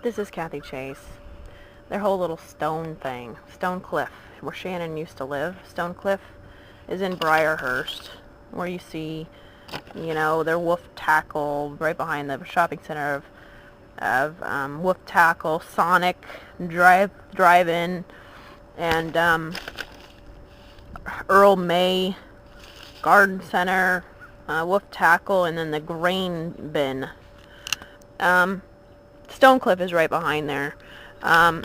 This is Kathy Chase. Their whole little stone thing, Stone Cliff, where Shannon used to live. Stone Cliff is in Briarhurst, where you see, their Wolf Tackle right behind the shopping center of Wolf Tackle, Sonic Drive-In, and Earl May Garden Center, Wolf Tackle, and then the Grain Bin. Stone Cliff is right behind there. I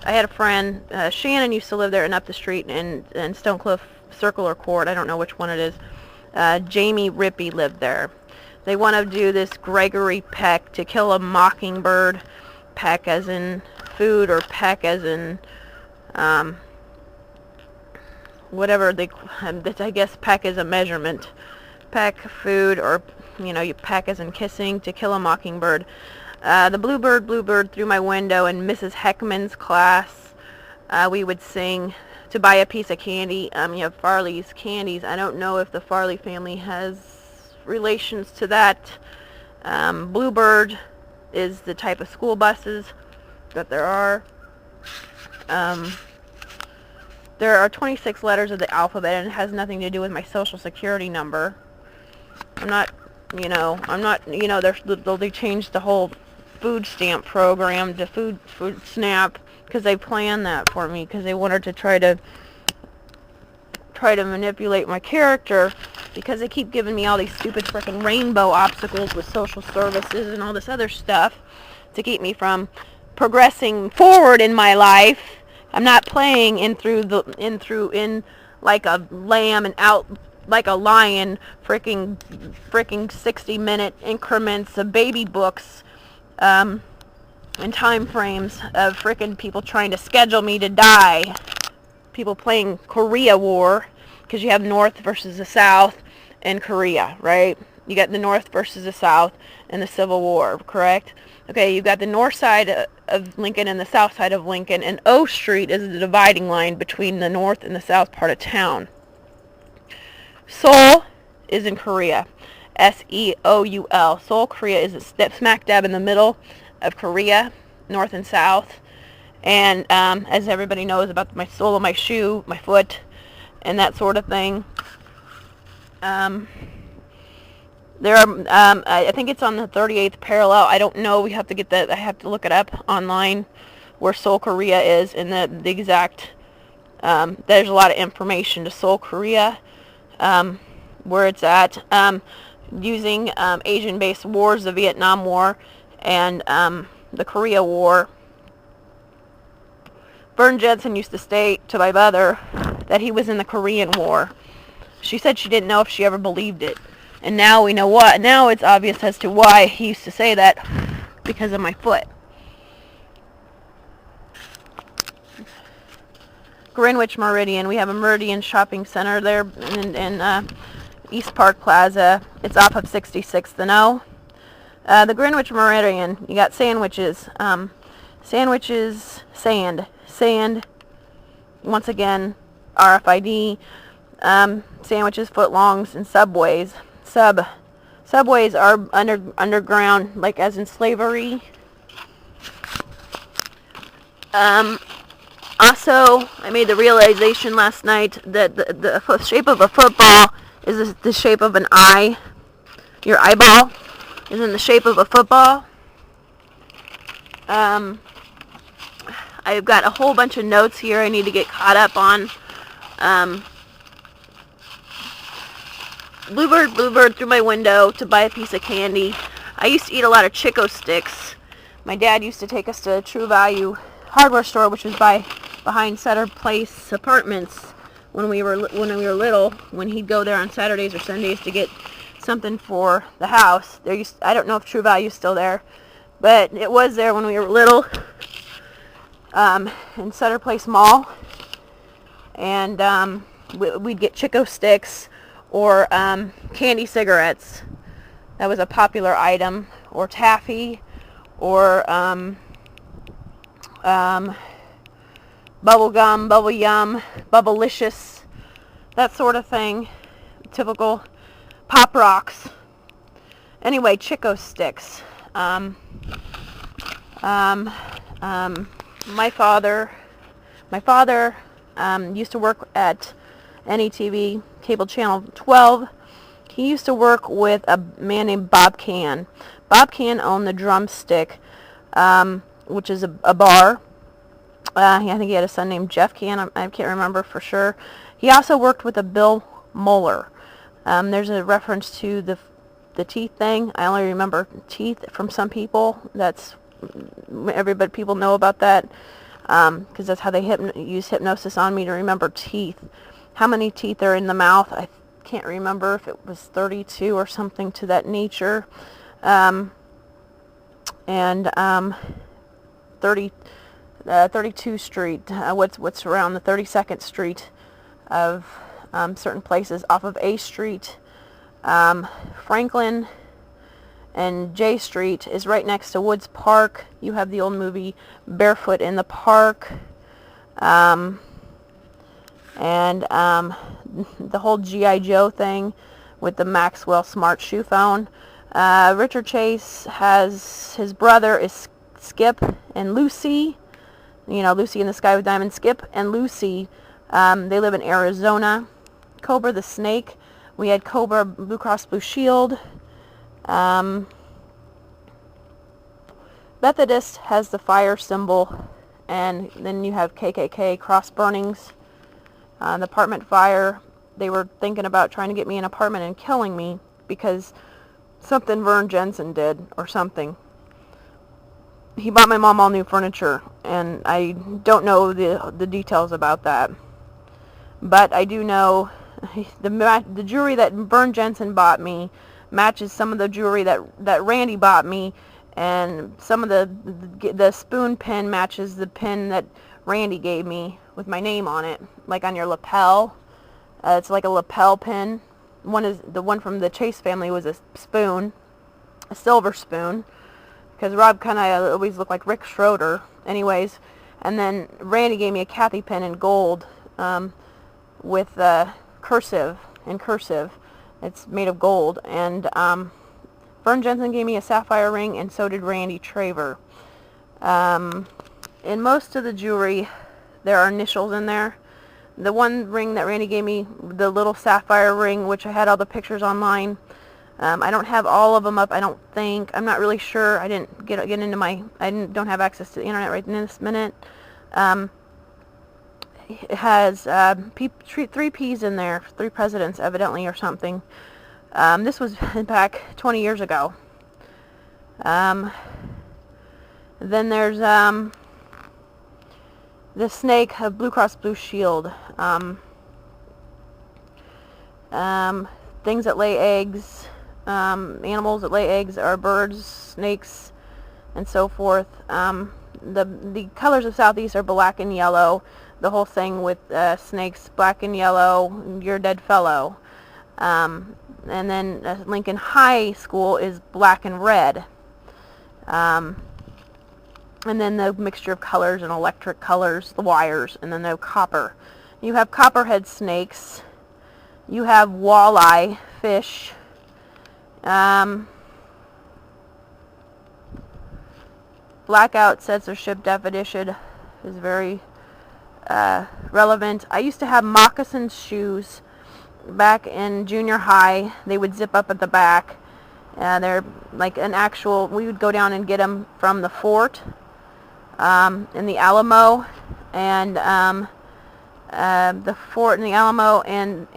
had a friend, Shannon used to live there and up the street in Stone Cliff Circle or Court, I don't know which one it is. Jamie Rippey lived there. They want to do this Gregory Peck, To Kill a Mockingbird, peck as in food, or peck as in whatever I guess peck is a measurement. Peck, food, or you peck as in kissing, To Kill a Mockingbird. The Bluebird through my window in Mrs. Heckman's class. We would sing To Buy a Piece of Candy. You have Farley's Candies. I don't know if the Farley family has relations to that. Bluebird is the type of school buses that there are. There are 26 letters of the alphabet, and it has nothing to do with my social security number. They changed the whole food stamp program to food snap, because they planned that for me, because they wanted to try to manipulate my character, because they keep giving me all these stupid frickin' rainbow obstacles with social services and all this other stuff to keep me from progressing forward in my life. I'm not playing in like a lamb and out like a lion, freaking 60-minute increments of baby books, and time frames of freaking people trying to schedule me to die. People playing Korea War, because you have North versus the South in Korea, right? You got the North versus the South in the Civil War, correct? Okay, you've got the north side of Lincoln and the south side of Lincoln, and O Street is the dividing line between the north and the south part of town. Seoul is in Korea. Seoul. Seoul, Korea is smack dab in the middle of Korea, north and south. And as everybody knows about my sole of my shoe, my foot, and that sort of thing. There are, I think it's on the 38th parallel. I don't know. We have to get that. I have to look it up online where Seoul, Korea is, and the exact. There's a lot of information to Seoul, Korea, where it's at. Using Asian-based wars, the Vietnam War and the Korea War. Vern Jensen used to state to my mother that he was in the Korean War. She said she didn't know if she ever believed it. And now we know what. Now it's obvious as to why he used to say that, because of my foot. Greenwich Meridian. We have a Meridian shopping center there in East Park Plaza. It's off of 66th and O. The Greenwich Meridian. You got sandwiches. Sandwiches. Sand. Once again, RFID. Sandwiches, footlongs, and Subways. Subways are underground, like as in slavery. Also, I made the realization last night that the shape of a football is the shape of an eye. Your eyeball is in the shape of a football. I've got a whole bunch of notes here I need to get caught up on. Bluebird through my window to buy a piece of candy. I used to eat a lot of Chico sticks. My dad used to take us to a True Value hardware store, which was behind Sutter Place Apartments when we were little. When he'd go there on Saturdays or Sundays to get something for the house. I don't know if True Value is still there, but it was there when we were little. In Sutter Place Mall, and we'd get Chico sticks or candy cigarettes. That was a popular item, or taffy, or bubble gum, bubble yum, bubblicious, that sort of thing. Typical Pop Rocks. Anyway, Chico sticks. My father used to work at NETV, cable channel 12. He used to work with a man named Bob Can. Bob Can owned the Drumstick, which is a bar. I think he had a son named Jeff Can. I can't remember for sure. He also worked with a Bill Moeller. There's a reference to the teeth thing. I only remember teeth from some people. People know about that, because that's how they use hypnosis on me, to remember teeth. How many teeth are in the mouth? I can't remember if it was 32 or something to that nature. 32 Street, what's around the 32nd Street of certain places off of A Street. Franklin and J Street is right next to Woods Park. You have the old movie Barefoot in the Park. The whole G.I. Joe thing with the Maxwell Smart shoe phone. Richard Chase has, his brother is Skip and Lucy. You know, Lucy in the Sky with Diamonds. Skip and Lucy, they live in Arizona. Cobra the Snake. We had Cobra, Blue Cross Blue Shield. Methodist has the fire symbol, and then you have KKK cross burnings. The apartment fire, they were thinking about trying to get me an apartment and killing me because something Vern Jensen did or something. He bought my mom all new furniture, and I don't know the details about that. But I do know the jewelry that Vern Jensen bought me matches some of the jewelry that Randy bought me, and some of the spoon pin matches the pin that Randy gave me with my name on it, like on your lapel. It's like a lapel pin. The one from the Chase family was a spoon, a silver spoon, because Rob kind of always looked like Rick Schroeder. Anyways, and then Randy gave me a Kathy pin in gold, with cursive. It's made of gold. And Vern Jensen gave me a sapphire ring, and so did Randy Traver. In most of the jewelry, there are initials in there. The one ring that Randy gave me, the little sapphire ring, which I had all the pictures online, I don't have all of them up, I don't think. I'm not really sure. I didn't get into don't have access to the internet right in this minute. It has 3 P's in there, 3 presidents evidently or something. This was back 20 years ago. Then there's the snake of Blue Cross Blue Shield. Things that lay eggs, animals that lay eggs are birds, snakes, and so forth. The colors of Southeast are black and yellow. The whole thing with snakes, black and yellow, you're a dead fellow. And then Lincoln High School is black and red. And then the mixture of colors and electric colors, the wires, and then the copper. You have copperhead snakes. You have walleye fish. Blackout censorship definition is very relevant. I used to have moccasin shoes back in junior high. They would zip up at the back. They're like an actual, we would go down and get them from the fort in the Alamo, and the fort in the Alamo, and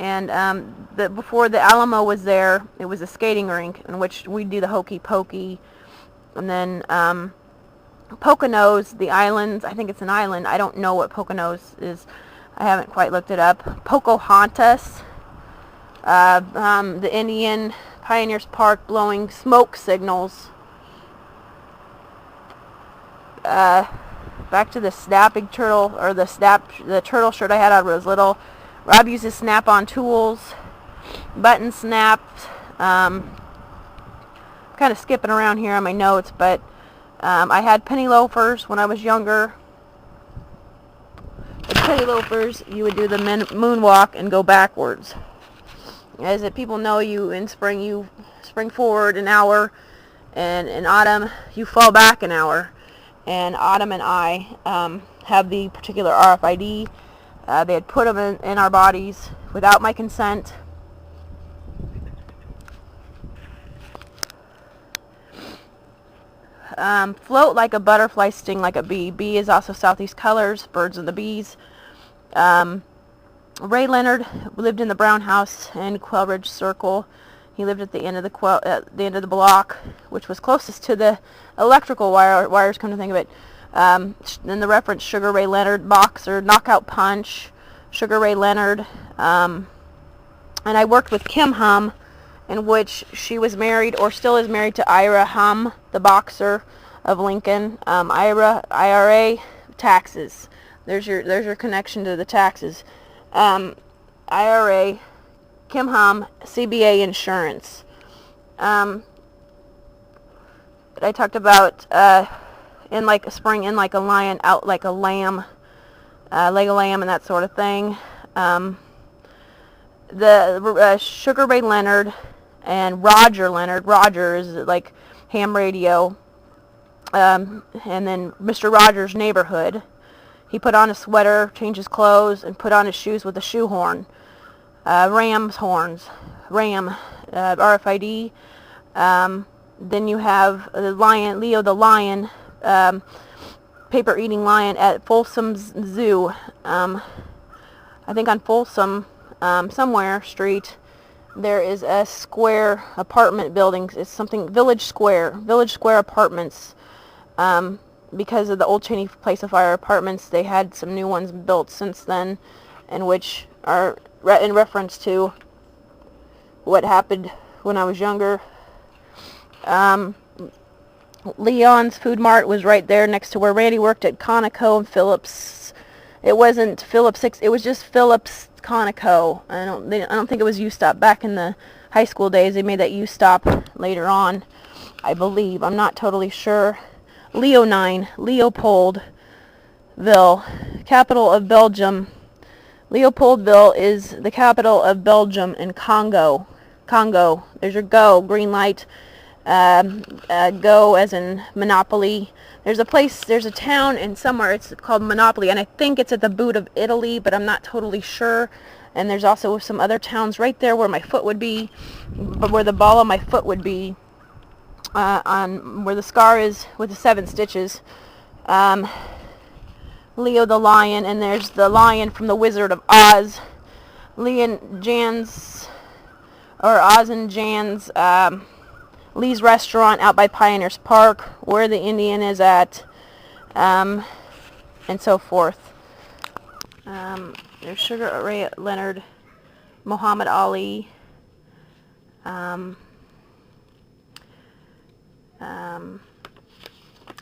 before the Alamo was there, it was a skating rink in which we'd do the hokey pokey. And then Poconos, the islands, I think it's an island, I don't know what Poconos is, I haven't quite looked it up. Pocahontas, the Indian Pioneers Park blowing smoke signals. Back to the snapping turtle, or the turtle shirt I had on when I was little. Rob uses snap-on tools, button snaps. I'm kind of skipping around here on my notes, but I had penny loafers when I was younger. With penny loafers, you would do the moonwalk and go backwards. As people know, in spring you spring forward an hour, and in autumn you fall back an hour. and Autumn and I have the particular RFID. They had put them in our bodies without my consent. Float like a butterfly, sting like a bee. Bee is also Southeast Colors, Birds and the Bees. Ray Leonard lived in the Brown House in Quail Ridge Circle. He lived at the end of the block, which was closest to the electrical wires. Come to think of it, then the reference Sugar Ray Leonard, boxer, knockout punch, Sugar Ray Leonard. And I worked with Kim Hum, in which she was married or still is married to Ira Hum, the boxer of Lincoln. IRA, taxes. There's your connection to the taxes. IRA, Kim Hum, CBA insurance. I talked about in like a spring, in like a lion, out like a lamb, leg of lamb, and that sort of thing. The Sugar Ray Leonard and Roger Leonard. Roger is like ham radio. And then Mr. Rogers' Neighborhood. He put on a sweater, changed his clothes, and put on his shoes with a shoe horn. Ram's horns. Ram. RFID. Then you have the lion, Leo the lion, paper-eating lion at Folsom's Zoo. I think on Folsom, somewhere street, there is a square apartment building. It's something, Village Square Apartments. Because of the old Cheney Place of Fire apartments, they had some new ones built since then, and which are in reference to what happened when I was younger. Leon's Food Mart was right there next to where Randy worked at Conoco and Phillips. It wasn't Phillips 6, it was just Phillips Conoco. I don't think it was U-Stop. Back in the high school days, they made that U-Stop later on, I believe. I'm not totally sure. Leopoldville, capital of Belgium. Leopoldville is the capital of Belgium and Congo. There's your go, green light. Go as in Monopoly. There's a town in somewhere, it's called Monopoly, and I think it's at the boot of Italy, but I'm not totally sure. And there's also some other towns right there where my foot would be, where the ball of my foot would be, on where the scar is with the 7 stitches. Leo the lion, and there's the lion from the Wizard of Oz. Oz and Jan's, Lee's Restaurant out by Pioneers Park, where the Indian is at, and so forth. There's Sugar Ray Leonard, Muhammad Ali,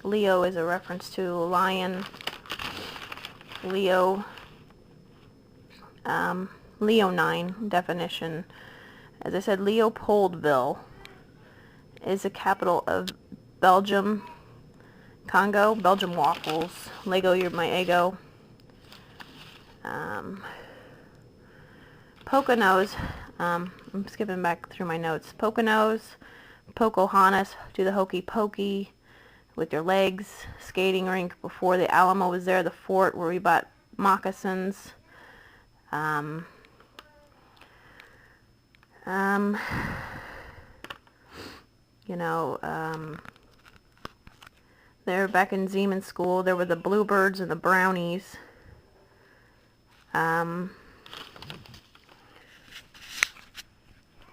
Leo is a reference to a lion. Leo, Leonine definition. As I said, Leopoldville is the capital of Belgium. Congo, Belgium waffles. Lego, you're my ego. Poconos, I'm skipping back through my notes. Poconos, Pocahontas, do the hokey pokey with your legs. Skating rink before the Alamo was there. The fort where we bought moccasins. There back in Zeman School, there were the bluebirds and the brownies.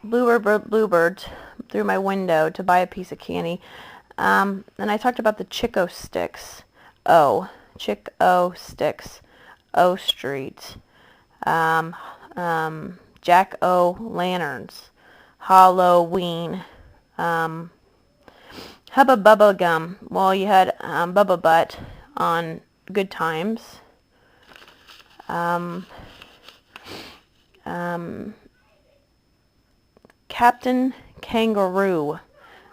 Bluebirds through my window to buy a piece of candy. And I talked about the Chico sticks. Chick-O sticks. O Street. Jack O lanterns. Halloween. Hubba Bubba Gum. Well, you had Bubba Butt on Good Times. Captain Kangaroo.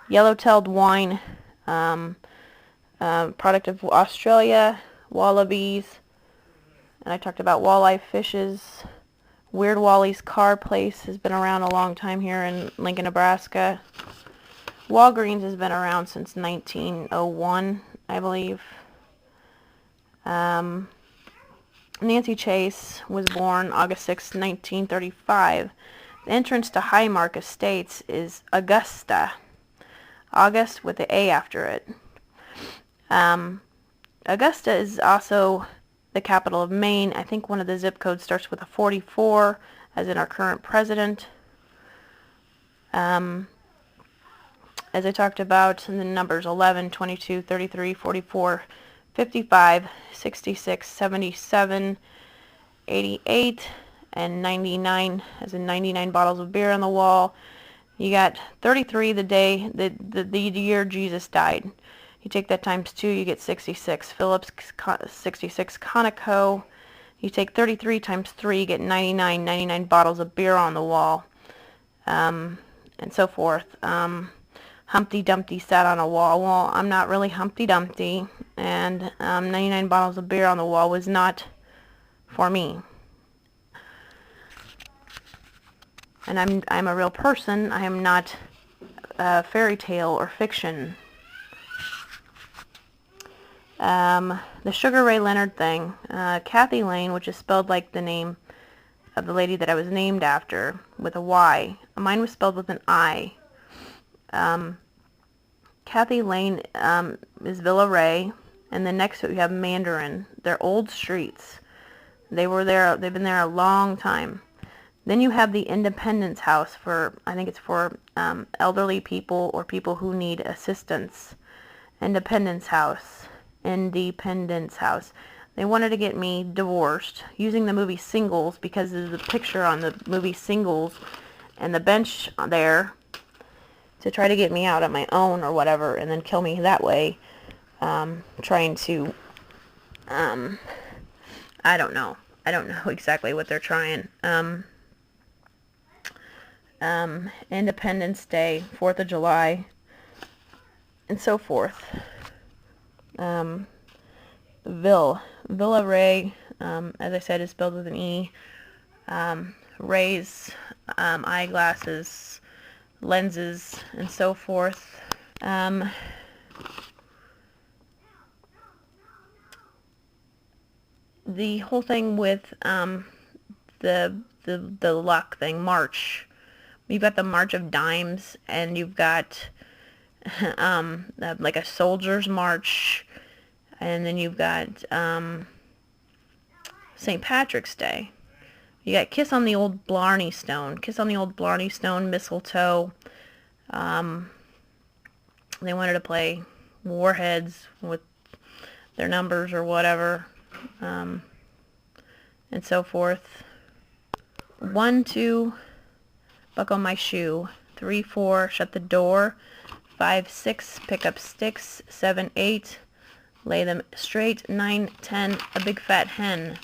Yellow-tailed wine. Product of Australia. Wallabies. And I talked about walleye fishes. Weird Wally's Car Place has been around a long time here in Lincoln, Nebraska. Walgreens has been around since 1901, I believe. Nancy Chase was born August 6, 1935. The entrance to Highmark Estates is Augusta. August with the A after it. Augusta is also the capital of Maine. I think one of the zip codes starts with a 44, as in our current president. As I talked about, in the numbers 11, 22, 33, 44, 55, 66, 77, 88, and 99, as in 99 bottles of beer on the wall. You got 33 the year Jesus died. You take that times 2, you get 66. Phillips, 66. Conoco. You take 33 times 3, you get 99 bottles of beer on the wall, and so forth. Humpty Dumpty sat on a wall. Well, I'm not really Humpty Dumpty, and 99 bottles of beer on the wall was not for me. And I'm a real person. I am not fairy tale or fiction. The Sugar Ray Leonard thing. Kathy Lane, which is spelled like the name of the lady that I was named after, with a Y. Mine was spelled with an I. Kathy Lane is Villa Ray, and then next to it we have Mandarin. They're old streets. They've been there a long time. Then you have the Independence House I think it's for elderly people or people who need assistance. Independence House. They wanted to get me divorced using the movie Singles, because of the picture on the movie Singles and the bench there, to try to get me out on my own or whatever, and then kill me that way. Trying to, I don't know exactly what they're trying. Independence Day, 4th of July, and so forth. Villa Ray, as I said, is spelled with an E. Ray's, eyeglasses, lenses, and so forth. The whole thing with the luck thing, March. You've got the March of Dimes, and you've got like a soldier's march, and then you've got St. Patrick's Day. You got Kiss on the Old Blarney Stone, mistletoe. They wanted to play Warheads with their numbers or whatever, and so forth. 1, 2, buckle my shoe. 3, 4, shut the door. 5, 6, pick up sticks. 7, 8, lay them straight. 9, 10, a big fat hen.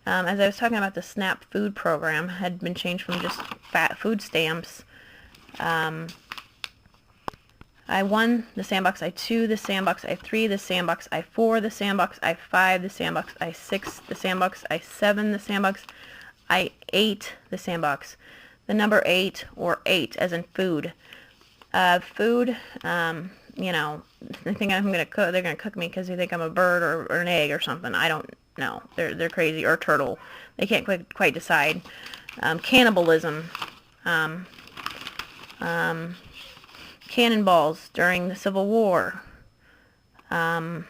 As I was talking about, the SNAP food program had been changed from just fat food stamps. I1, the sandbox I2, the sandbox I3, the sandbox I4, the sandbox I5, the sandbox I6, the sandbox I7, the sandbox I8, the sandbox. The number 8, or 8 as in food. Food, you know, they think I'm gonna cook. They're gonna cook me because they think I'm a bird or an egg or something. I don't know. They're crazy, or a turtle. They can't quite decide. Cannibalism. Cannonballs during the Civil War. Then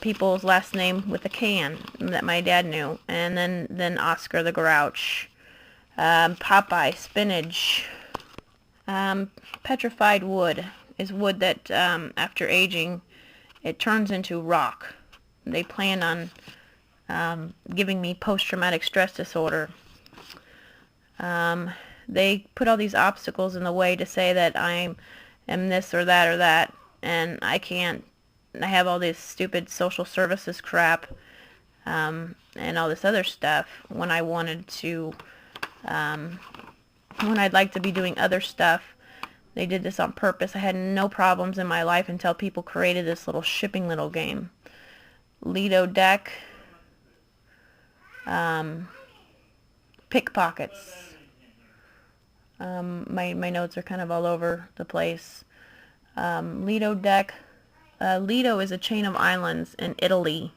people's last name with a can that my dad knew, and then Oscar the Grouch. Popeye, spinach. Petrified wood is wood that after aging it turns into rock. They plan on giving me post-traumatic stress disorder. They put all these obstacles in the way to say that I am this or that, and I can't. I have all this stupid social services crap and all this other stuff when I wanted to, when I'd like to be doing other stuff. They did this on purpose. I had no problems in my life until people created this little shipping little game. Lido deck. Pickpockets. My notes are kind of all over the place. Lido deck. Lido is a chain of islands in Italy.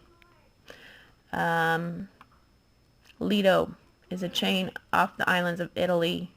Lido is a chain off the islands of Italy.